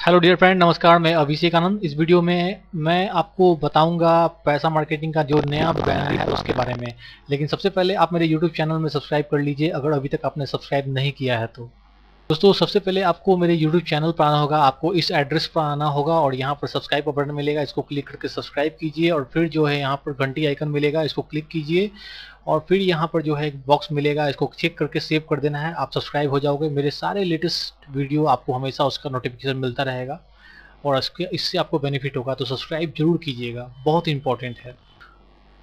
Hello dear friend, नमस्कार। मैं अभिषेक आनंद। इस वीडियो में मैं आपको बताऊंगा पैसा मार्केटिंग का जो नया ब्रांड है उसके बारे में। लेकिन सबसे पहले आप मेरे यूट्यूब चैनल में सब्सक्राइब कर लीजिए अगर अभी तक आपने सब्सक्राइब नहीं किया है तो। दोस्तों, सबसे पहले आपको मेरे YouTube चैनल पर आना होगा, आपको इस एड्रेस पर आना होगा और यहाँ पर सब्सक्राइब का बटन मिलेगा, इसको क्लिक करके सब्सक्राइब कीजिए और फिर जो है यहाँ पर घंटी आइकन मिलेगा, इसको क्लिक कीजिए और फिर यहाँ पर जो है एक बॉक्स मिलेगा, इसको चेक करके सेव कर देना है। आप सब्सक्राइब हो जाओगे, मेरे सारे लेटेस्ट वीडियो आपको हमेशा उसका नोटिफिकेशन मिलता रहेगा और इससे आपको बेनिफिट होगा। तो सब्सक्राइब जरूर कीजिएगा, बहुत इंपॉर्टेंट है।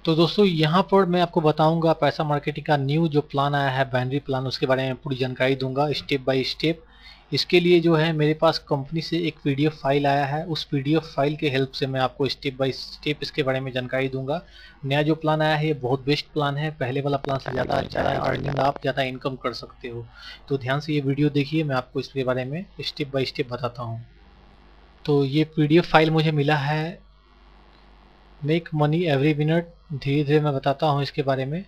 तो दोस्तों, यहाँ पर मैं आपको बताऊंगा पैसा मार्केटिंग का न्यू जो प्लान आया है, बाइनरी प्लान, उसके बारे में पूरी जानकारी दूंगा स्टेप बाय स्टेप। इसके लिए जो है मेरे पास कंपनी से एक पीडीएफ फाइल आया है, उस पीडीएफ फाइल के हेल्प से मैं आपको स्टेप बाय स्टेप इसके बारे में जानकारी दूंगा। नया जो प्लान आया है ये बहुत बेस्ट प्लान है, पहले वाला प्लान से ज़्यादा अच्छा है, अर्निंग आप ज़्यादा इनकम कर सकते हो। तो ध्यान से ये वीडियो देखिए, मैं आपको इसके बारे में स्टेप बाय स्टेप बताता हूँ। तो ये पीडीएफ फाइल मुझे मिला है मेक मनी एवरी मिनट। धीरे धीरे मैं बताता हूँ इसके बारे में।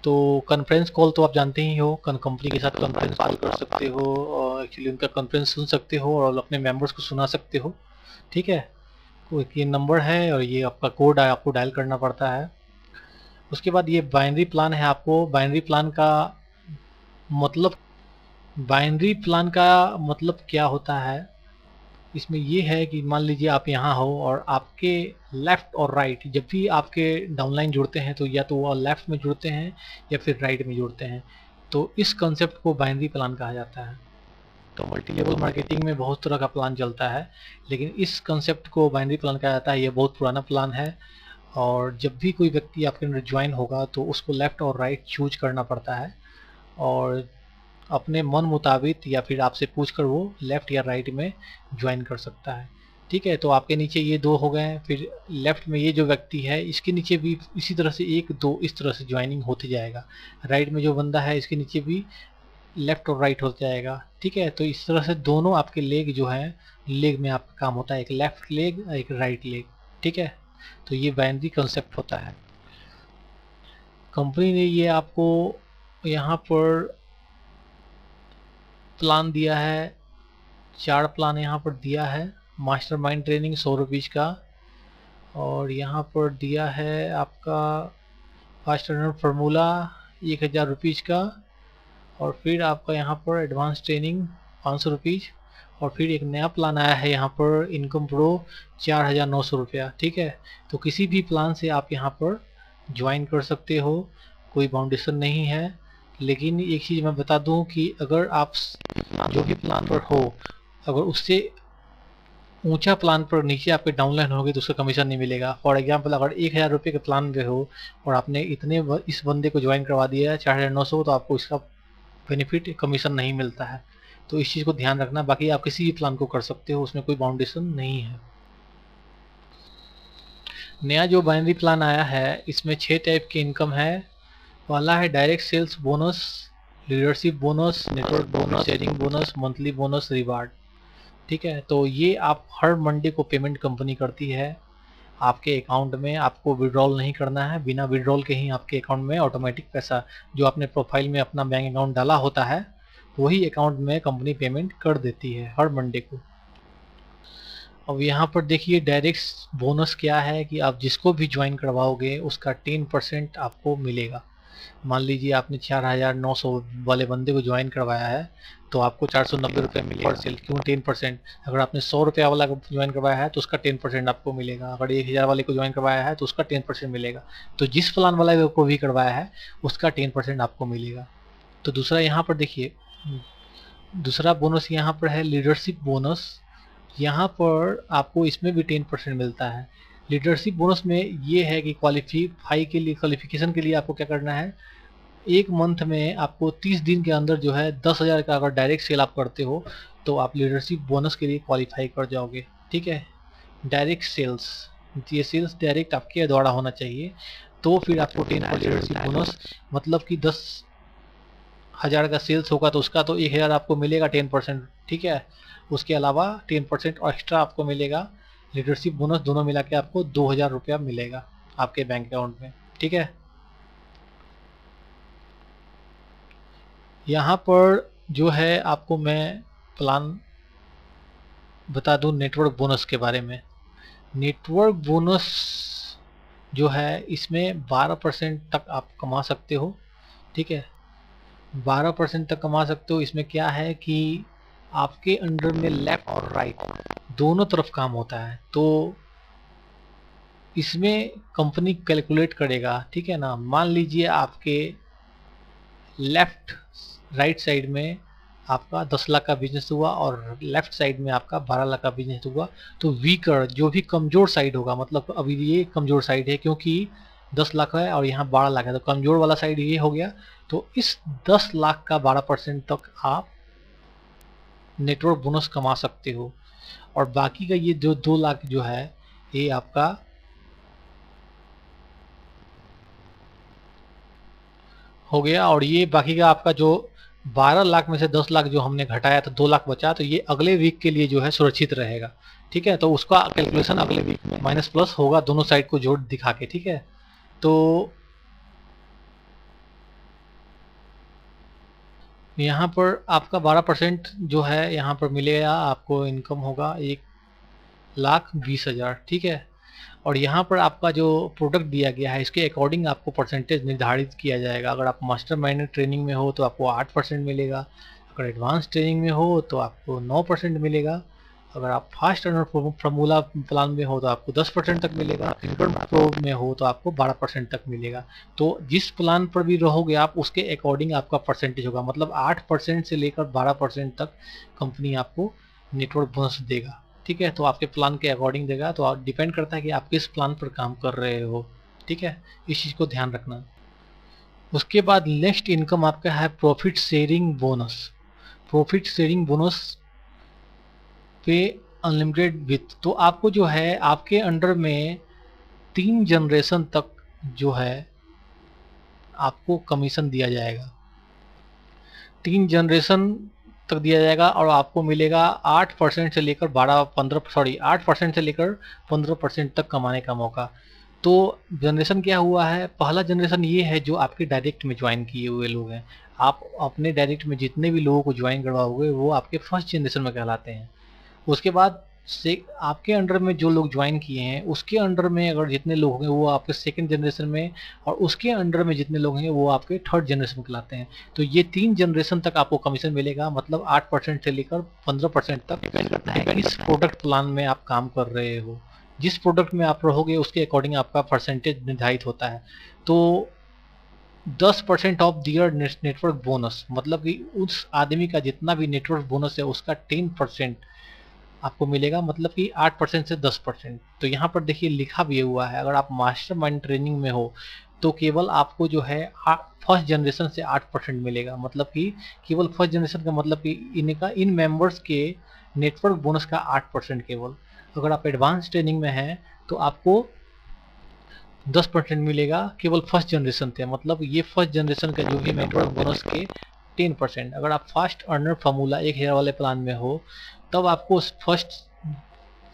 तो कॉन्फ्रेंस कॉल तो आप जानते ही हो, कंपनी के साथ कॉन्फ्रेंस कॉल कर सकते हो और एक्चुअली उनका कॉन्फ्रेंस सुन सकते हो और अपने मेंबर्स को सुना सकते हो। ठीक है, तो ये नंबर है और ये आपका कोड है, आपको डायल करना पड़ता है। उसके बाद ये बाइनरी प्लान है। आपको मतलब बाइनरी प्लान का मतलब क्या होता है, इसमें ये है कि मान लीजिए आप यहाँ हो और आपके लेफ्ट और राइट जब भी आपके डाउनलाइन जुड़ते हैं तो या तो वो लेफ्ट में जुड़ते हैं या फिर राइट में जुड़ते हैं, तो इस कंसेप्ट को बाइनरी प्लान कहा जाता है। तो मल्टी लेवल मार्केटिंग में बहुत तरह का प्लान चलता है, लेकिन इस कंसेप्ट को बाइनरी प्लान कहा जाता है। ये बहुत पुराना प्लान है और जब भी कोई व्यक्ति आपके अंदर ज्वाइन होगा तो उसको लेफ्ट और राइट चूज करना पड़ता है और अपने मन मुताबिक या फिर आपसे पूछकर वो लेफ्ट या राइट में ज्वाइन कर सकता है। ठीक है, तो आपके नीचे ये दो हो गए, फिर लेफ्ट में ये जो व्यक्ति है इसके नीचे भी इसी तरह से एक दो इस तरह से ज्वाइनिंग होते जाएगा। राइट में जो बंदा है इसके नीचे भी लेफ्ट और राइट होता जाएगा। ठीक है, तो इस तरह से दोनों आपके लेग जो है, लेग में आपका काम होता है, एक लेफ्ट लेग एक राइट लेग। ठीक है, तो ये बाइनरी कंसेप्ट होता है। कंपनी ने ये आपको यहाँ पर प्लान दिया है, 4 प्लान यहाँ पर दिया है। मास्टरमाइंड ट्रेनिंग 100 रुपीज़ का, और यहाँ पर दिया है आपका फास्ट अर्नर फार्मूला 1000 रुपीज़ का, और फिर आपका यहाँ पर एडवांस ट्रेनिंग 500 रुपीज़, और फिर एक नया प्लान आया है यहाँ पर इनकम प्रो 4900 रुपया। ठीक है, तो किसी भी प्लान से आप यहाँ पर ज्वाइन कर सकते हो, कोई बाउंडेशन नहीं है। लेकिन एक चीज़ मैं बता दूं कि अगर आप जो भी प्लान पर हो, अगर उससे ऊंचा प्लान पर नीचे आपके डाउनलाइन होगी तो उसका कमीशन नहीं मिलेगा। फॉर एग्जांपल, अगर 1000 रुपये के प्लान पे हो और आपने इस बंदे को ज्वाइन करवा दिया है 4900, तो आपको इसका बेनिफिट कमीशन नहीं मिलता है। तो इस चीज़ को ध्यान रखना। बाकी आप किसी भी प्लान को कर सकते हो, उसमें कोई बाउंडेशन नहीं है। नया जो बाइनरी प्लान आया है इसमें 6 टाइप की इनकम है। पहला है direct sales bonus, leadership bonus, network bonus, sharing bonus, monthly bonus, reward. ठीक है, तो ये आप हर मंडे को पेमेंट कंपनी करती है आपके अकाउंट में। आपको विड्रॉल नहीं करना है, बिना विड्रॉल के ही आपके अकाउंट में ऑटोमेटिक पैसा जो आपने प्रोफाइल में अपना बैंक अकाउंट डाला होता है वही अकाउंट में कंपनी पेमेंट कर देती है हर मंडे को। अब यहाँ पर देखिए डायरेक्ट बोनस क्या है कि आप जिसको भी ज्वाइन करवाओगे उसका 10% आपको मिलेगा। मान लीजिए आपने 4900 वाले बंदे को ज्वाइन करवाया है तो आपको 490 रुपये मिलेगा पर सेल। क्यों 10%? अगर आपने 100 रुपया वाला को ज्वाइन करवाया है तो उसका 10% आपको मिलेगा। अगर 1000 वाले को ज्वाइन करवाया है तो उसका 10% मिलेगा। तो जिस प्लान वाला को भी करवाया है उसका 10% आपको मिलेगा। तो दूसरा यहाँ पर देखिए, दूसरा बोनस यहाँ पर है लीडरशिप बोनस। यहाँ पर आपको इसमें भी 10% मिलता है। लीडरशिप बोनस में ये है कि क्वालिफिकेशन के लिए आपको क्या करना है, एक मंथ में आपको 30 दिन के अंदर जो है 10,000 का अगर डायरेक्ट सेल आप करते हो तो आप लीडरशिप बोनस के लिए क्वालिफाई कर जाओगे। ठीक है, डायरेक्ट सेल्स, ये सेल्स डायरेक्ट आपके द्वारा होना चाहिए, तो फिर आपको 10% लीडरशिप बोनस, मतलब कि 10,000 का सेल्स होगा तो उसका तो 1000 आपको मिलेगा 10%। ठीक है, उसके अलावा 10% एक्स्ट्रा आपको मिलेगा। लीडरशिप बोनस दोनों मिला के आपको 2000 रुपया मिलेगा आपके बैंक अकाउंट में। ठीक है, यहाँ पर जो है आपको मैं प्लान बता दूं नेटवर्क बोनस के बारे में। नेटवर्क बोनस जो है इसमें 12% तक आप कमा सकते हो। ठीक है, 12% तक कमा सकते हो। इसमें क्या है कि आपके अंडर में लेफ्ट और राइट दोनों तरफ काम होता है, तो इसमें कंपनी कैलकुलेट करेगा। ठीक है ना, मान लीजिए आपके लेफ्ट राइट साइड में आपका 10 लाख का बिजनेस हुआ और लेफ्ट साइड में आपका 12 लाख का बिजनेस हुआ, तो वीकर जो भी कमजोर साइड होगा, मतलब अभी ये कमजोर साइड है क्योंकि 10 लाख है और यहाँ 12 लाख है, तो कमजोर वाला साइड ये हो गया। तो इस 10 लाख का 12% तक आप नेटवर्क बोनस कमा सकते हो, और बाकी का ये जो 2 लाख जो है ये आपका हो गया। और ये बाकी का आपका जो 12 लाख में से 10 लाख जो हमने घटाया तो 2 लाख बचा, तो ये अगले वीक के लिए जो है सुरक्षित रहेगा। ठीक है, तो उसका कैलकुलेशन अगले वीक में माइनस प्लस होगा दोनों साइड को जोड़ दिखा के। ठीक है, तो यहाँ पर आपका 12% जो है यहाँ पर मिलेगा, आपको इनकम होगा 1,20,000। ठीक है, और यहाँ पर आपका जो प्रोडक्ट दिया गया है इसके अकॉर्डिंग आपको परसेंटेज निर्धारित किया जाएगा। अगर आप मास्टर माइंड ट्रेनिंग में हो तो आपको 8% मिलेगा, अगर एडवांस ट्रेनिंग में हो तो आपको 9% मिलेगा, अगर आप फास्ट अर्नर फॉर्मूला प्लान में हो तो आपको 10% तक मिलेगा, इनकम प्रो में हो तो आपको 12% तक मिलेगा। तो जिस प्लान पर भी रहोगे आप उसके अकॉर्डिंग आपका परसेंटेज होगा, मतलब 8% से लेकर 12% तक कंपनी आपको नेटवर्क बोनस देगा। ठीक है, तो आपके प्लान के अकॉर्डिंग देगा, तो आप डिपेंड करता है कि आप किस प्लान पर काम कर रहे हो। ठीक है, इस चीज़ को ध्यान रखना। उसके बाद नेक्स्ट इनकम आपका है profit sharing bonus. Profit sharing bonus पे अनलिमिटेड विथ, तो आपको जो है आपके अंडर में 3 जनरेशन तक जो है आपको कमीशन दिया जाएगा। 3 जनरेशन तक दिया जाएगा और आपको मिलेगा 8% से लेकर 8% से लेकर 15% तक कमाने का मौका। तो जनरेशन क्या हुआ है, पहला जनरेशन ये है जो आपके डायरेक्ट में ज्वाइन किए हुए लोग हैं। आप अपने डायरेक्ट में जितने भी लोगों को ज्वाइन करवाओगे वो आपके फर्स्ट जनरेशन में कहलाते हैं। उसके बाद से आपके अंडर में जो लोग ज्वाइन किए हैं उसके अंडर में अगर जितने लोग होंगे वो आपके सेकंड जनरेशन में, और उसके अंडर में जितने लोग होंगे वो आपके थर्ड जनरेशन में कहलाते हैं। तो ये 3 जनरेशन तक आपको कमीशन मिलेगा, मतलब 8% से लेकर 15% तक डिपेंड करता है किस प्रोडक्ट प्लान में आप काम कर रहे हो। जिस प्रोडक्ट में आप रहोगे उसके अकॉर्डिंग आपका परसेंटेज निर्धारित होता है। तो 10% ऑफ दियर नेटवर्क बोनस, मतलब कि उस आदमी का जितना भी नेटवर्क बोनस है उसका 10% आपको मिलेगा, मतलब कि 8% से 10%। तो यहाँ पर देखिए लिखा भी हुआ है, अगर आप मास्टर माइंड ट्रेनिंग में हो तो केवल आपको जो है फर्स्ट जनरेशन से 8% मिलेगा, मतलब कि केवल फर्स्ट जनरेशन का मतलब कि इन मेंबर्स के नेटवर्क बोनस का 8% केवल। अगर आप एडवांस ट्रेनिंग में हैं तो आपको 10% मिलेगा केवल फर्स्ट जनरेशन थे, मतलब ये फर्स्ट जनरेशन का जो भी नेटवर्क बोनस के 10%। अगर आप फास्ट अर्नर फार्मूला 1,000 वाले प्लान में हो तब आपको फर्स्ट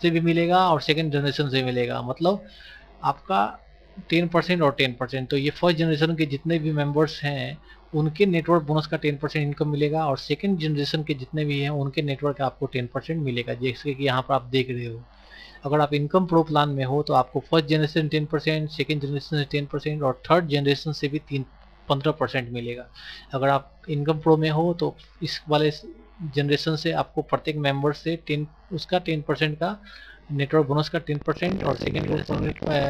से भी मिलेगा और सेकंड जनरेशन से मिलेगा, मतलब आपका 10% और 10%। तो ये फर्स्ट जनरेशन के जितने भी मेंबर्स हैं उनके नेटवर्क बोनस का 10% इनकम मिलेगा, और सेकंड जनरेशन के जितने भी हैं उनके नेटवर्क का आपको 10% मिलेगा, जैसे कि यहाँ पर आप देख रहे हो। अगर आप इनकम प्रो प्लान में हो तो आपको फर्स्ट जनरेशन 10%, सेकेंड जनरेशन से 10% और थर्ड जनरेशन से भी 15% मिलेगा। अगर आप इनकम प्रो में हो तो इस वाले जनरेशन से आपको प्रत्येक मेंबर से 10 उसका 10% का नेटवर्क बोनस का 10% और सेकेंड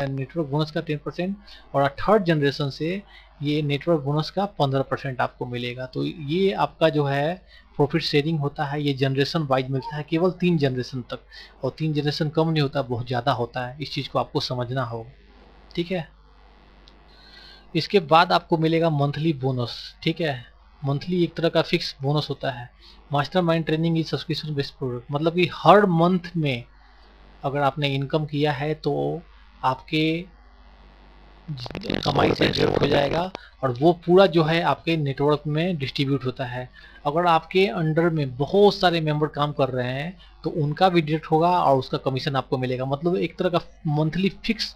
नेटवर्क बोनस का 10%, और थर्ड जनरेशन से ये नेटवर्क बोनस का 15% आपको मिलेगा। तो ये आपका जो है प्रॉफिट शेयरिंग होता है, ये जनरेशन वाइज मिलता है केवल 3 जनरेशन तक, और 3 जनरेशन कम नहीं होता, बहुत ज़्यादा होता है। इस चीज़ को आपको समझना होगा। ठीक है, इसके बाद आपको मिलेगा मंथली बोनस। ठीक है, मंथली एक तरह का फिक्स बोनस होता है। Master mind training is subscription based product, मतलब कि हर मंथ में अगर आपने इनकम किया है तो आपके कमाई से डिडक्ट हो जाएगा, और वो पूरा जो है आपके नेटवर्क में डिस्ट्रीब्यूट होता है। अगर आपके अंडर में बहुत सारे मेंबर काम कर रहे हैं तो उनका भी डिडक्ट होगा और उसका कमीशन आपको मिलेगा, मतलब एक तरह का मंथली फिक्स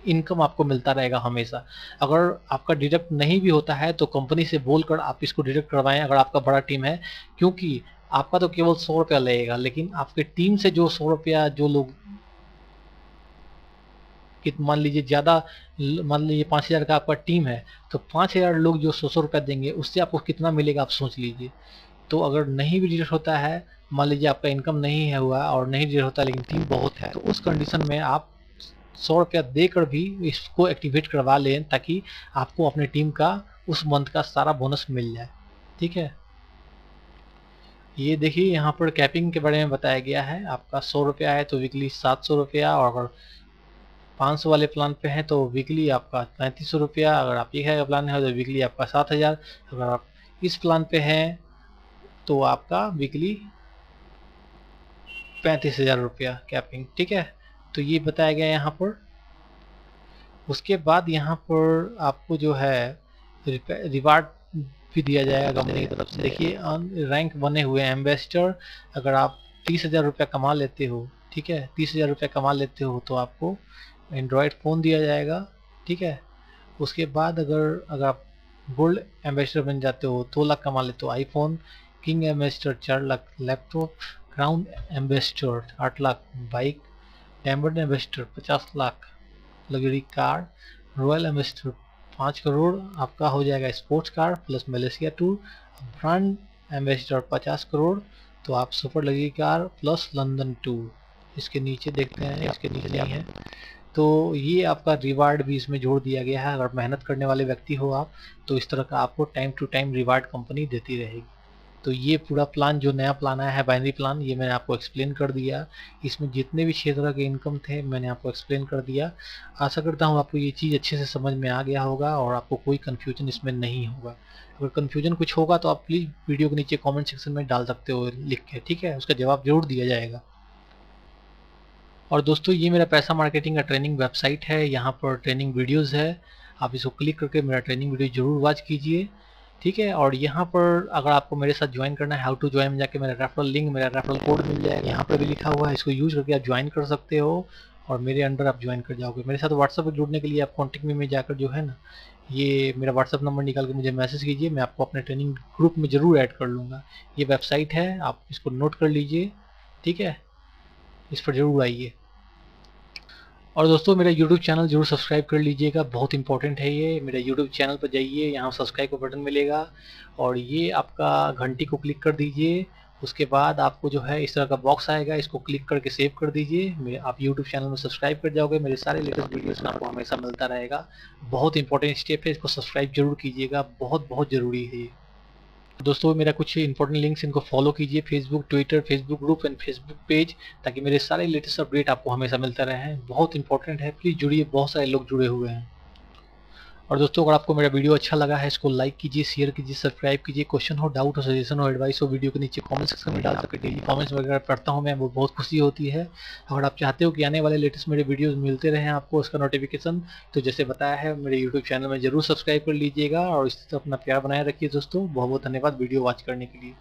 इनकम आपको मिलता रहेगा हमेशा। अगर आपका डिडक्ट नहीं भी होता है तो कंपनी से बोलकर आप इसको डिडक्ट करवाएं अगर आपका बड़ा टीम है, क्योंकि आपका तो केवल 100 रुपया लगेगा, लेकिन आपके टीम से जो 100 रुपया जो लोग कि मान लीजिए ज़्यादा, मान लीजिए 5,000 का आपका टीम है, तो 5,000 लोग जो 100 रुपया देंगे उससे आपको कितना मिलेगा आप सोच लीजिए। तो अगर नहीं भी रिजेक्ट होता है, मान लीजिए आपका इनकम नहीं है हुआ और नहीं रिजेक्ट होता लेकिन टीम बहुत है, तो उस कंडीशन में आप 100 रुपया देकर भी इसको एक्टिवेट करवा लें ताकि आपको अपने टीम का उस मंथ का सारा बोनस मिल जाए। ठीक है, ये देखिए यहाँ पर कैपिंग के बारे में बताया गया है। आपका 100 रुपया है तो वीकली 700 रुपया, और अगर 500 वाले प्लान पे हैं तो वीकली आपका 3500 रुपया, अगर आप 1 का प्लान है तो वीकली आपका 7,000, अगर आप इस प्लान पे हैं तो आपका वीकली 35,000 रुपया कैपिंग। ठीक है, तो ये बताया गया यहाँ पर। उसके बाद यहाँ पर आपको जो है रिवार्ड भी दिया जाएगा कंपनी की तरफ से। देखिए रैंक बने हुए हैं एम्बेसडर, अगर आप 30,000 रुपया कमा लेते हो, ठीक है, 30,000 रुपया कमा लेते हो तो आपको एंड्रॉयड फ़ोन दिया जाएगा। ठीक है, उसके बाद अगर आप गोल्ड एम्बेसडर बन जाते हो, 2 लाख कमा लेते हो, iPhone, king ambassador 4 lakh, laptop, crown ambassador 8 lakh, bike, diamond ambassador 50 lakh, luxury car, royal ambassador 5 crore आपका हो जाएगा, sports car plus Malaysia tour, brand ambassador 50 crore, तो आप super luxury car plus London tour. इसके नीचे देखते हैं, इसके नीचे नहीं है, तो ये आपका रिवार्ड भी इसमें जोड़ दिया गया है। अगर मेहनत करने वाले व्यक्ति हो आप, तो इस तरह का आपको time to time reward company देती रहेगी। तो ये पूरा प्लान जो नया प्लान आया है बाइनरी प्लान, ये मैंने आपको एक्सप्लेन कर दिया। इसमें जितने भी 6 तरह के इनकम थे मैंने आपको एक्सप्लेन कर दिया। आशा करता हूँ आपको ये चीज़ अच्छे से समझ में आ गया होगा और आपको कोई कन्फ्यूजन इसमें नहीं होगा। अगर कन्फ्यूजन कुछ होगा तो आप प्लीज़ वीडियो के नीचे कमेंट सेक्शन में डाल सकते हो लिख के, ठीक है, उसका जवाब जरूर दिया जाएगा। और दोस्तों ये मेरा पैसा मार्केटिंग का ट्रेनिंग वेबसाइट है, यहाँ पर ट्रेनिंग वीडियोज़ है, आप इसको क्लिक करके मेरा ट्रेनिंग वीडियो जरूर वॉच कीजिए। ठीक है, और यहाँ पर अगर आपको मेरे साथ ज्वाइन करना है, हाउ टू ज्वाइन में जाके मेरा रेफरल लिंक, मेरा रेफरल कोड मिल जाएगा, यहाँ पर भी लिखा हुआ है, इसको यूज करके आप ज्वाइन कर सकते हो और मेरे अंडर आप ज्वाइन कर जाओगे। मेरे साथ व्हाट्सएप पर जुड़ने के लिए आप कॉन्टेक्ट में जाकर जो है ना, ये मेरा व्हाट्सएप नंबर निकाल के मुझे मैसेज कीजिए, मैं आपको अपने ट्रेनिंग ग्रुप में ज़रूर ऐड कर लूँगा। ये वेबसाइट है, आप इसको नोट कर लीजिए, ठीक है, इस पर ज़रूर आइए। और दोस्तों मेरा YouTube चैनल जरूर सब्सक्राइब कर लीजिएगा, बहुत इंपॉर्टेंट है ये। मेरा YouTube चैनल पर जाइए, यहाँ सब्सक्राइब का बटन मिलेगा और ये आपका घंटी को क्लिक कर दीजिए। उसके बाद आपको जो है इस तरह का बॉक्स आएगा, इसको क्लिक करके सेव कर दीजिए। आप YouTube चैनल में सब्सक्राइब कर जाओगे, मेरे सारे लेटेस्ट वीडियोस आपको हमेशा मिलता रहेगा। बहुत इंपॉर्टेंट स्टेप है, इसको सब्सक्राइब जरूर कीजिएगा, बहुत बहुत ज़रूरी है ये। दोस्तों मेरा कुछ इंपॉर्टेंट लिंक्स, इनको फॉलो कीजिए, Facebook, Twitter, Facebook group and Facebook page, ताकि मेरे सारे लेटेस्ट अपडेट आपको हमेशा मिलता रहे। बहुत इंपॉर्टेंट है, प्लीज़ जुड़िए, बहुत सारे लोग जुड़े हुए हैं। और दोस्तों अगर आपको मेरा वीडियो अच्छा लगा है, इसको लाइक कीजिए, शेयर कीजिए, सब्सक्राइब कीजिए। क्वेश्चन हो, डाउट हो, सजेशन हो, एडवाइस हो, वीडियो के नीचे कमेंट सेक्शन में डाल सकते। डेली कमेंट्स वगैरह पढ़ता हूँ मैं, वो बहुत खुशी होती है। अगर आप चाहते हो कि आने वाले लेटेस्ट मेरे वीडियोस मिलते रहें आपको उसका नोटिफिकेशन, तो जैसे बताया है मेरे यूट्यूब चैनल में जरूर सब्सक्राइब कर लीजिएगा और इस तरह अपना प्यार बनाए रखिए। दोस्तों बहुत बहुत धन्यवाद वीडियो वॉच करने के लिए।